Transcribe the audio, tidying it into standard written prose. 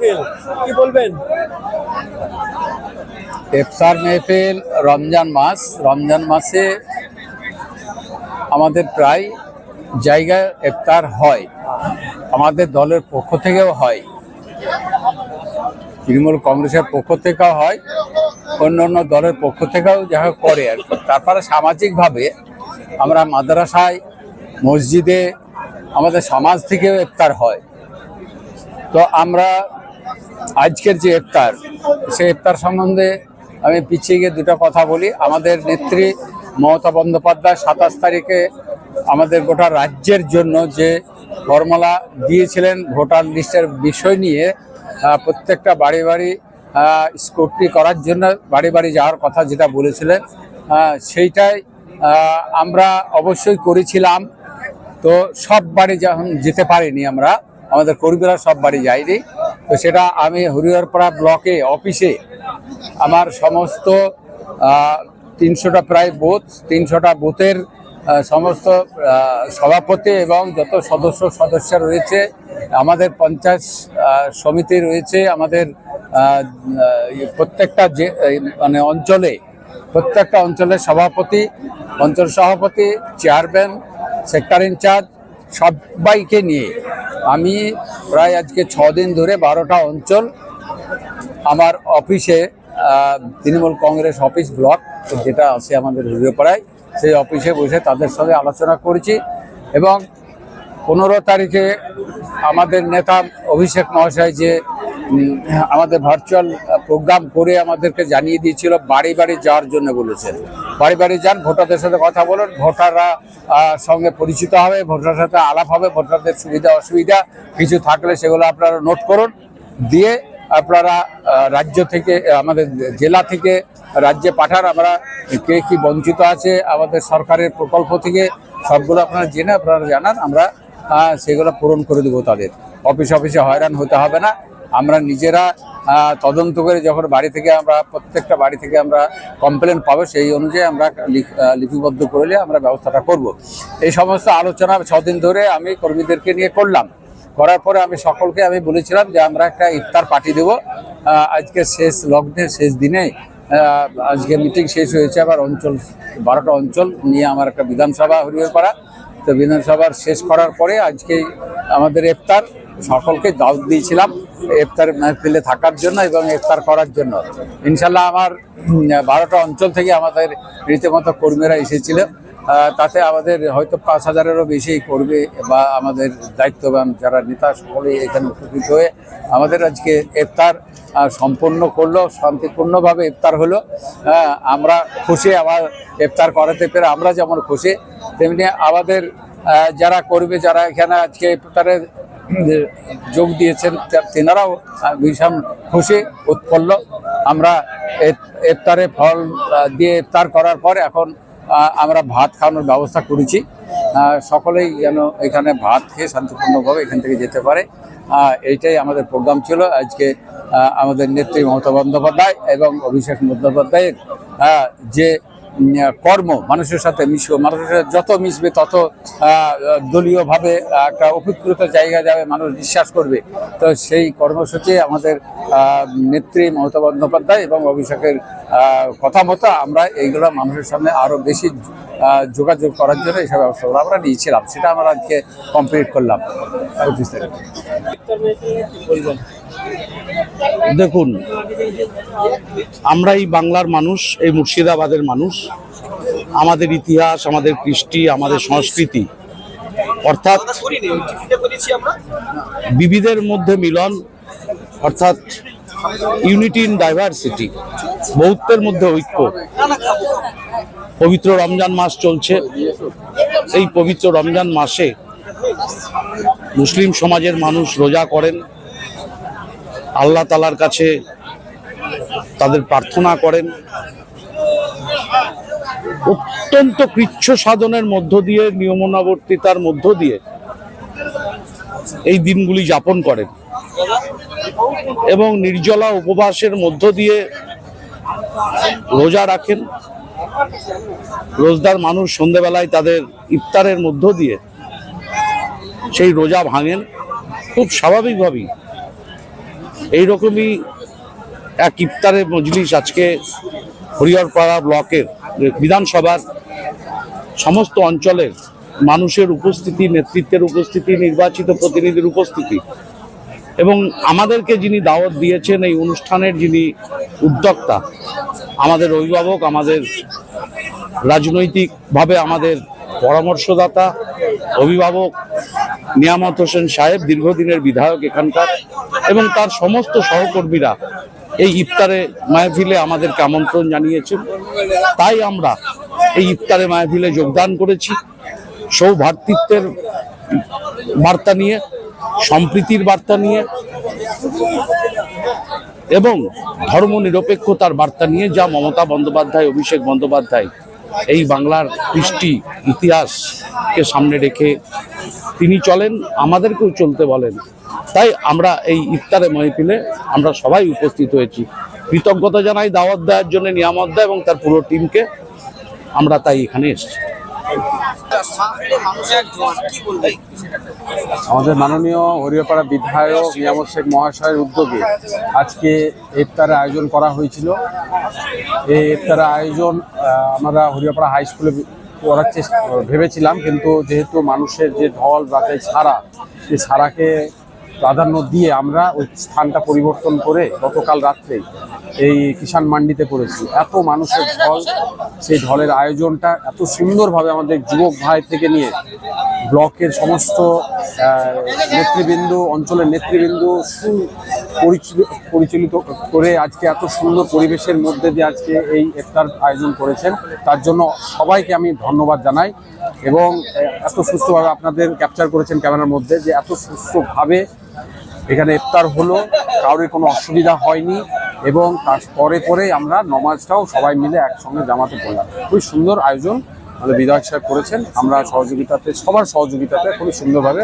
মেহফিল, কি বলবেন? ইফতার মেহফিল রমজান মাসে আমাদের প্রায় জায়গায় ইফতার হয়, আমাদের দলের পক্ষ থেকেও হয়, তৃণমূল কংগ্রেসের পক্ষ থেকেও হয়, অন্য অন্য দলের পক্ষ থেকেও যা করে আর কি। তারপরে সামাজিকভাবে আমরা মাদ্রাসায়, মসজিদে, আমাদের সমাজ থেকেও ইফতার হয়। তো আমরা আজকের যে ইফতার, সেই ইফতার সম্বন্ধে আমি পিছিয়ে গিয়ে দুটো কথা বলি। আমাদের নেত্রী মমতা বন্দ্যোপাধ্যায় 27 তারিখে আমাদের গোটা রাজ্যের জন্য যে ফর্মুলা দিয়েছিলেন ভোটার লিস্টের বিষয় নিয়ে, প্রত্যেকটা বাড়ি বাড়ি স্ক্রুটিনি করার জন্য বাড়ি বাড়ি যাওয়ার কথা যেটা বলেছিলেন, সেইটাই আমরা অবশ্যই করেছিলাম। তো সব বাড়ি যখন যেতে পারিনি, আমাদের কর্মীরা সব বাড়ি যায়নি। তো সেটা আমি হরিহরপাড়া ব্লকে অফিসে আমার সমস্ত 300টা প্রায় বুথ, 300টা বুথের সমস্ত সভাপতি এবং যত সদস্য রয়েছে, আমাদের পঞ্চায়েত সমিতি রয়েছে, আমাদের প্রত্যেকটা যে মানে প্রত্যেকটা অঞ্চলের সভাপতি, অঞ্চল সভাপতি, চেয়ারম্যান, সেক্টর ইনচার্জ সবাইকে নিয়ে আমি প্রায় আজকে 6 দিন ধরে 12টা অঞ্চল আমার অফিসে, তৃণমূল কংগ্রেস অফিস ব্লক যেটা আছে আমাদের হরিহরপাড়ায়, সেই অফিসে বসে তাদের সঙ্গে আলোচনা করেছি। এবং 15 তারিখে আমাদের নেতা অভিষেক মহাশয় যে আমাদের ভার্চুয়াল প্রোগ্রাম করে আমাদেরকে জানিয়ে দিয়েছিল বাড়ি বাড়ি যাওয়ার জন্য বলেছেন। বাড়ি বাড়ি যান, ভোটারদের সাথে কথা বলুন, ভোটাররা সঙ্গে পরিচিত হবে, ভোটারের সাথে আলাপ হবে, ভোটারদের সুবিধা অসুবিধা কিছু থাকলে সেগুলো আপনারা নোট করুন, দিয়ে আপনারা রাজ্য থেকে, আমাদের জেলা থেকে রাজ্যে পাঠান। আমরা কে কি বঞ্চিত আছে আমাদের সরকারের প্রকল্প থেকে সবগুলো আপনারা জেনে আপনারা জানান, আমরা সেগুলো পূরণ করে দেবো। তাদের অফিসে হয়রান হতে হবে না। আমরা নিজেরা তদন্ত করে যখন বাড়ি থেকে আমরা প্রত্যেকটা বাড়ি থেকে আমরা কমপ্লেন পাবো, সেই অনুযায়ী আমরা লিপিবদ্ধ করলে আমরা ব্যবস্থাটা করব। এই সমস্ত আলোচনা 6 দিন ধরে আমি কর্মীদেরকে নিয়ে করলাম। করার পরে আমি সকলকে বলেছিলাম যে আমরা একটা ইফতার পার্টি দেবো। আজকে শেষ লগ্নের শেষ দিনে আজকে মিটিং শেষ হয়েছে। আবার 12টা অঞ্চল নিয়ে আমার একটা বিধানসভা হরিহরপাড়া, তো বিধানসভার শেষ করার পরে আজকে আমাদের ইফতার সকলকে দাওয়াত দিয়েছিলাম ইফতার মাহফিলে থাকার জন্য এবং ইফতার করার জন্য। ইনশাল্লাহ আমার 12টা অঞ্চল থেকে আমাদের রীতিমতো কর্মীরা এসেছিল। তাতে আমাদের হয়তো 5000-এরও বেশি কর্মী বা আমাদের দায়িত্ববান যারা নেতা সকলেই এখানে উপস্থিত হয়ে আমাদের আজকে ইফতার সম্পন্ন করলো। শান্তিপূর্ণভাবে ইফতার হলো। আমরা খুশি, আমার ইফতার করাতে পেরে আমরা যেমন খুশি, তেমনি আমাদের যারা কর্মী যারা এখানে আজকে ইফতারে যোগ দিয়েছেন তেনারাও ভীষণ খুশি, উৎফুল্ল। আমরা ইফতারে ফল দিয়ে ইফতার করার পর এখন আমরা ভাত খাওয়ানোর ব্যবস্থা করেছি। সকলেই যেন এখানে ভাত খেয়ে শান্তিপূর্ণভাবে এখান থেকে যেতে পারে, এইটাই আমাদের প্রোগ্রাম ছিল। আজকে আমাদের নেত্রী মমতা বন্দ্যোপাধ্যায় এবং অভিষেক বন্দ্যোপাধ্যায়ের যে কর্ম, মানুষের সাথে মিশবে, মানুষের সাথে যত মিশবে তত দলীয়ভাবে একটা উপকৃত জায়গা যাবে, মানুষ বিশ্বাস করবে। তো সেই কর্মসূচি আমাদের নেত্রী মমতা বন্দ্যোপাধ্যায় এবং অভিষেকের কথা মতো আমরা এইগুলো মানুষের সামনে আরও বেশি যোগাযোগ করার জন্য এইসব ব্যবস্থাগুলো আমরা নিয়েছিলাম। সেটা আমরা আজকে কমপ্লিট করলাম 25 তারিখে। দেখুন, আমরা এই বাংলার মানুষ, এই মুর্শিদাবাদের মানুষ, আমাদের ইতিহাস, আমাদের কৃষ্টি, আমাদের সংস্কৃতি, অর্থাৎ বিবিধের মধ্যে মিলন, অর্থাৎ ইউনিটি ইন ডাইভার্সিটি, বহুত্বের মধ্যে ঐক্য। পবিত্র রমজান মাস চলছে। এই পবিত্র রমজান মাসে মুসলিম সমাজের মানুষ রোজা করেন, আল্লাহ তাআলার কাছে তাদের প্রার্থনা করেন, অত্যন্ত কৃচ্ছ সাধনের মধ্য দিয়ে, নিয়মানুবর্তিতার মধ্য দিয়ে এই দিনগুলি যাপন করেন এবং নির্জলা উপবাসের মধ্য দিয়ে রোজা রাখেন। রোজদার মানুষ সন্ধ্যেবেলায় তাদের ইফতারের মধ্য দিয়ে সেই রোজা ভাঙেন খুব স্বাভাবিকভাবেই। এইরকমই এক ইফতারের মজলিস আজকে হরিহরপাড়া ব্লকের বিধানসভার সমস্ত অঞ্চলের মানুষের উপস্থিতি, নেতৃত্বের উপস্থিতি, নির্বাচিত প্রতিনিধির উপস্থিতি এবং আমাদেরকে যিনি দাওয়াত দিয়েছেন এই অনুষ্ঠানের যিনি উদ্যোক্তা, আমাদের অভিভাবক, আমাদের রাজনৈতিকভাবে আমাদের পরামর্শদাতা, অভিভাবক নিয়ামত হোসেন সাহেব, দীর্ঘদিনের বিধায়ক এখানকার, এবং তার সমস্ত সহকর্মীরা এই ইফতারে মাহফিলে আমাদেরকে আমন্ত্রণ জানিয়েছেন। তাই আমরা এই ইফতারে মাহফিলে যোগদান করেছি সৌভ্রাতৃত্বের বার্তা নিয়ে, সম্প্রীতির বার্তা নিয়ে এবং ধর্মনিরপেক্ষতার বার্তা নিয়ে, যা মমতা বন্দ্যোপাধ্যায়, অভিষেক বন্দ্যোপাধ্যায় এই বাংলার কৃষ্টি ইতিহাসকে সামনে রেখে তিনি চলেন, আমাদেরকেও চলতে বলেন। তাই আমরা এই ইফতারে মাহফিলে আমরা সবাই উপস্থিত হয়েছি। কৃতজ্ঞতা জানাই দাওয়াত দেওয়ার জন্য নিয়ামত দা এবং তার পুরো টিমকে। আমরা তাই এখানে এসেছি। আমাদের মাননীয় হরিহরপাড়া বিধায়ক নিয়ামত শেখ মহাশয়ের উদ্যোগে আজকে ইফতারের আয়োজন করা হয়েছিল। এই ইফতারের আয়োজন আমরা হরিহরপাড়া হাই স্কুলে করার চেষ্টা ভেবেছিলাম, কিন্তু যেহেতু মানুষের যে ঢল রাতে ছাড়া, সেই ছাড়াকে প্রাধান্য দিয়ে আমরা ওই স্থানটা পরিবর্তন করে গতকাল রাত্রে এই কিষাণ মান্ডিতে করেছি। এত মানুষের ঢল, সেই ঢলের আয়োজনটা এত সুন্দরভাবে আমাদের যুবক ভাই থেকে নিয়ে ব্লকের সমস্ত নেতৃবৃন্দ, অঞ্চলের নেতৃবৃন্দ পরিচালিত করে আজকে এত সুন্দর পরিবেশের মধ্যে দিয়ে আজকে এই ইফতার আয়োজন করেছেন। তার জন্য সবাইকে আমি ধন্যবাদ জানাই। এবং এত সুস্থভাবে আপনাদের ক্যাপচার করেছেন ক্যামেরার মধ্যে, যে এত সুস্থভাবে এখানে ইফতার হলো, কারোর কোনো অসুবিধা হয়নি। এবং তার পরে আমরা নমাজটাও সবাই মিলে একসঙ্গে জামাতে পড়লাম। খুবই সুন্দর আয়োজন আমাদের বিধায়ক সাহেব করেছেন। আমরা সবার সহযোগিতাতে খুবই সুন্দরভাবে